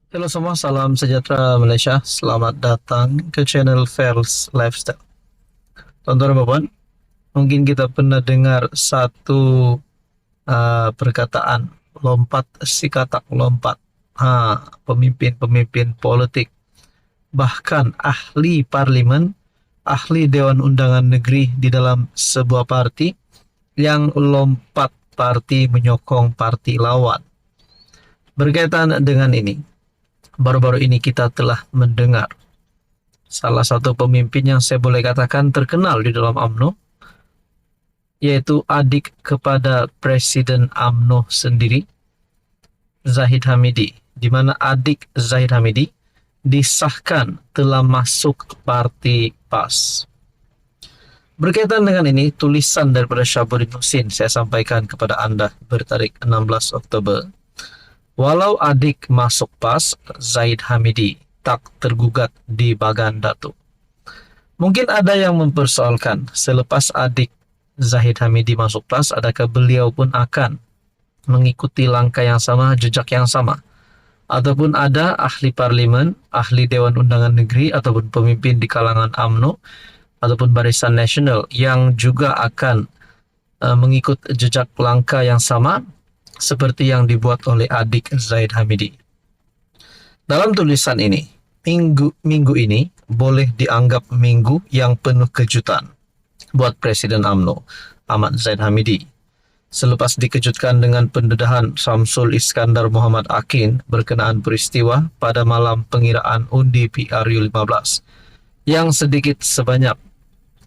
Halo semua, salam sejahtera Malaysia. Selamat datang ke channel Fels Lifestyle. Tuan-tuan dan puan, mungkin kita pernah dengar satu perkataan, lompat si katak lompat. Pemimpin-pemimpin politik, bahkan ahli parlimen, ahli Dewan Undangan Negeri di dalam sebuah parti yang lompat parti menyokong parti lawan. Berkaitan dengan ini, baru-baru ini kita telah mendengar salah satu pemimpin yang saya boleh katakan terkenal di dalam UMNO, yaitu adik kepada Presiden UMNO sendiri, Zahid Hamidi, di mana adik Zahid Hamidi disahkan telah masuk parti PAS. Berkaitan dengan ini, tulisan daripada Syabuddin Husin saya sampaikan kepada anda bertarik 16 Oktober. Walau adik masuk PAS, Zahid Hamidi tak tergugat di Bagan Datuk. Mungkin ada yang mempersoalkan, selepas adik Zahid Hamidi masuk PAS, adakah beliau pun akan mengikuti langkah yang sama, jejak yang sama? Ataupun ada ahli parlimen, ahli Dewan Undangan Negeri, ataupun pemimpin di kalangan UMNO, ataupun Barisan Nasional yang juga akan mengikut jejak langkah yang sama seperti yang dibuat oleh adik Zahid Hamidi. Dalam tulisan ini, minggu ini boleh dianggap minggu yang penuh kejutan buat Presiden UMNO, Ahmad Zahid Hamidi. Selepas dikejutkan dengan pendedahan Syamsul Iskandar Muhammad Akin berkenaan peristiwa pada malam pengiraan undi PRU15 yang sedikit sebanyak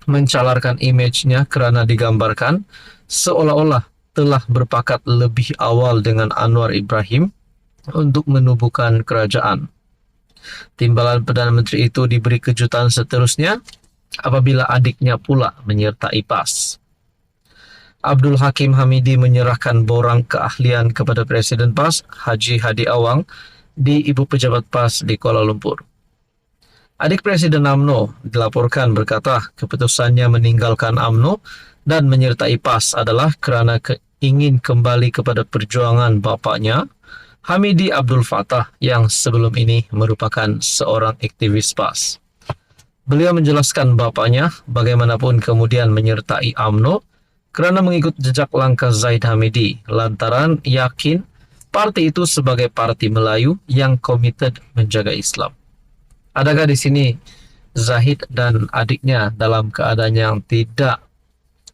mencalarkan imejnya kerana digambarkan seolah-olah telah berpakat lebih awal dengan Anwar Ibrahim untuk menubuhkan kerajaan. Timbalan Perdana Menteri itu diberi kejutan seterusnya apabila adiknya pula menyertai PAS. Abdul Hakim Hamidi menyerahkan borang keahlian kepada Presiden PAS, Haji Hadi Awang, di Ibu Pejabat PAS di Kuala Lumpur. Adik Presiden UMNO dilaporkan berkata keputusannya meninggalkan UMNO dan menyertai PAS adalah kerana ingin kembali kepada perjuangan bapaknya, Hamidi Abdul Fattah, yang sebelum ini merupakan seorang aktivis PAS. Beliau menjelaskan bapaknya bagaimanapun kemudian menyertai UMNO kerana mengikut jejak langkah Zahid Hamidi lantaran yakin parti itu sebagai parti Melayu yang komited menjaga Islam. Adakah di sini Zahid dan adiknya dalam keadaan yang tidak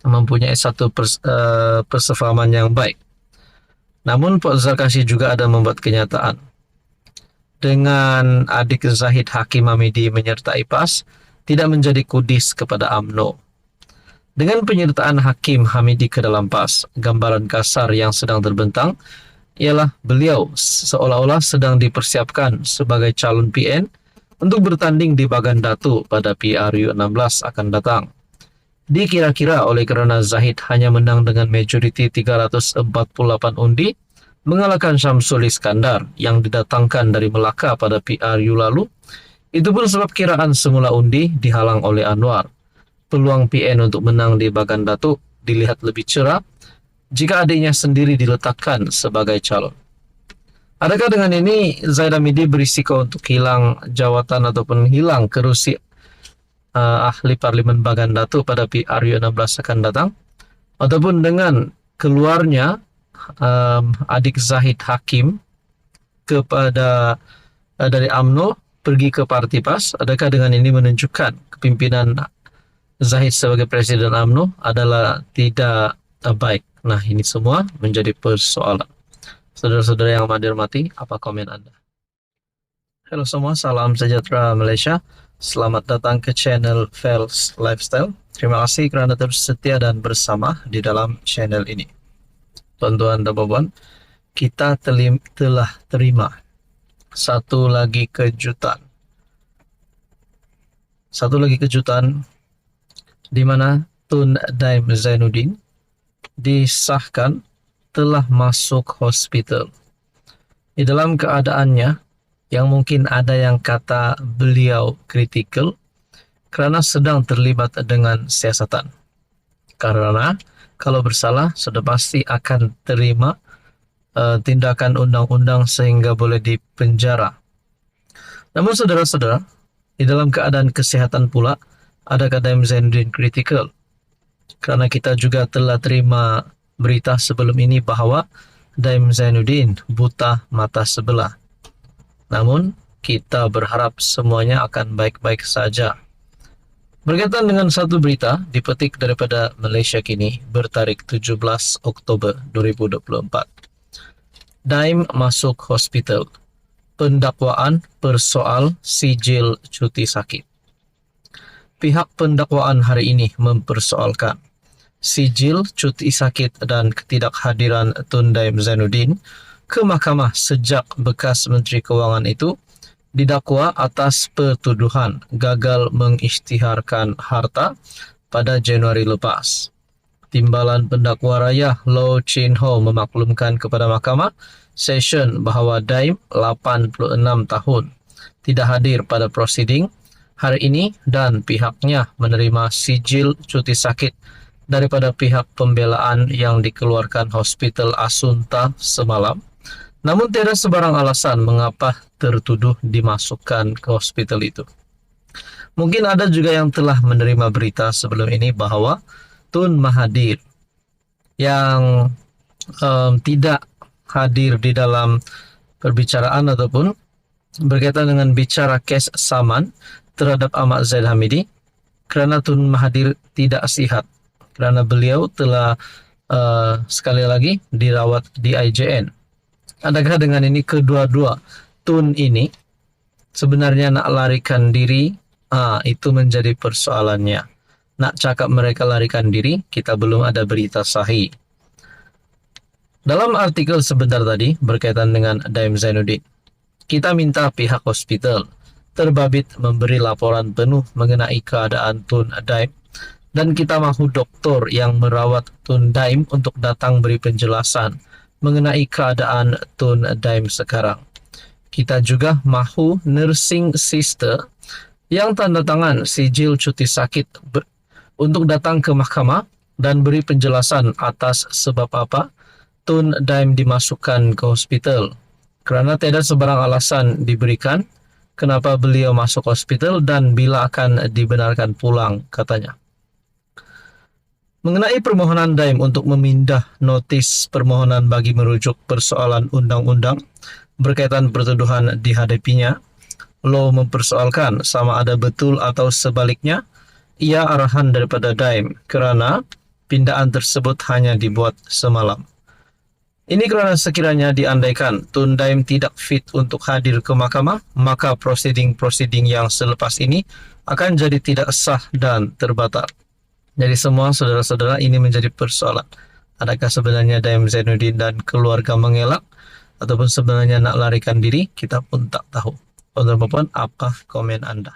mempunyai satu persefahaman yang baik? Namun Pak Zarkashi juga ada membuat kenyataan. Dengan adik Zahid Hakim Hamidi menyertai PAS, tidak menjadi kudis kepada UMNO. Dengan penyertaan Hakim Hamidi ke dalam PAS, gambaran kasar yang sedang terbentang ialah beliau seolah-olah sedang dipersiapkan sebagai calon PN untuk bertanding di Bagan Datuk pada PRU 16 akan datang. Dikira-kira oleh kerana Zahid hanya menang dengan majoriti 348 undi, mengalahkan Syamsul Iskandar yang didatangkan dari Melaka pada PRU lalu, itu pun sebab kiraan semula undi dihalang oleh Anwar. Peluang PN untuk menang di Bagan Datuk dilihat lebih cerah jika adiknya sendiri diletakkan sebagai calon. Adakah dengan ini Zahid Hamidi berisiko untuk hilang jawatan ataupun hilang kerusi ahli parlimen Bagan Datuk pada PRU 16 akan datang? Ataupun dengan keluarnya adik Zahid Hakim kepada dari UMNO pergi ke parti PAS, adakah dengan ini menunjukkan kepimpinan Zahid sebagai Presiden UMNO adalah tidak baik? Nah, ini semua menjadi persoalan. Saudara-saudara yang hormati, apa komen Anda? Halo semua, salam sejahtera Malaysia. Selamat datang ke channel Fels Lifestyle. Terima kasih kerana terus setia dan bersama di dalam channel ini. Tuan-tuan dan puan, kita telah terima satu lagi kejutan. Di mana Tun Daim Zainuddin disahkan telah masuk hospital. Di dalam keadaannya yang mungkin ada yang kata beliau kritikal kerana sedang terlibat dengan siasatan. Karena kalau bersalah sudah pasti akan terima tindakan undang-undang sehingga boleh dipenjara Namun saudara-saudara, di dalam keadaan kesehatan pula, adakah Daim Zainuddin critical? Karena kita juga telah terima berita sebelum ini bahwa Daim Zainuddin buta mata sebelah. Namun, kita berharap semuanya akan baik-baik saja. Berkaitan dengan satu berita dipetik daripada Malaysia Kini bertarikh 17 Oktober 2024. Daim masuk hospital. Pendakwaan persoal sijil cuti sakit. Pihak pendakwaan hari ini mempersoalkan sijil cuti sakit dan ketidakhadiran Tun Daim Zainuddin ke mahkamah sejak bekas Menteri Kewangan itu didakwa atas pertuduhan gagal mengisytiharkan harta pada Januari lepas. Timbalan pendakwa raya Low Chin Ho memaklumkan kepada mahkamah session bahawa Daim 86 tahun tidak hadir pada prosiding hari ini dan pihaknya menerima sijil cuti sakit daripada pihak pembelaan yang dikeluarkan Hospital Asunta semalam. Namun tiada sebarang alasan mengapa tertuduh dimasukkan ke hospital itu. Mungkin ada juga yang telah menerima berita sebelum ini bahawa Tun Mahathir yang tidak hadir di dalam perbicaraan ataupun berkaitan dengan bicara kes saman terhadap Ahmad Zaid Hamidi kerana Tun Mahathir tidak sihat, kerana beliau telah sekali lagi dirawat di IJN. Adakah dengan ini kedua-dua Tun ini sebenarnya nak larikan diri? Itu menjadi persoalannya. Nak cakap mereka larikan diri, kita belum ada berita sahih. Dalam artikel sebentar tadi berkaitan dengan Daim Zainuddin, kita minta pihak hospital terbabit memberi laporan penuh mengenai keadaan Tun Daim dan kita mahu doktor yang merawat Tun Daim untuk datang beri penjelasan mengenai keadaan Tun Daim sekarang. Kita juga mahu nursing sister yang tanda tangan sijil cuti sakit untuk datang ke mahkamah dan beri penjelasan atas sebab apa Tun Daim dimasukkan ke hospital. Kerana tiada sebarang alasan diberikan kenapa beliau masuk hospital dan bila akan dibenarkan pulang, katanya. Mengenai permohonan Daim untuk memindah notis permohonan bagi merujuk persoalan undang-undang berkaitan pertuduhan dihadapinya, Law mempersoalkan sama ada betul atau sebaliknya ia arahan daripada Daim kerana pindaan tersebut hanya dibuat semalam. Ini kerana sekiranya diandaikan Tun Daim tidak fit untuk hadir ke mahkamah, maka prosiding-prosiding yang selepas ini akan jadi tidak sah dan terbatal. Jadi semua saudara-saudara ini menjadi persoalan. Adakah sebenarnya Daim Zainuddin dan keluarga mengelak ataupun sebenarnya nak larikan diri? Kita pun tak tahu. Tuan-tuan dan puan, apa komen anda?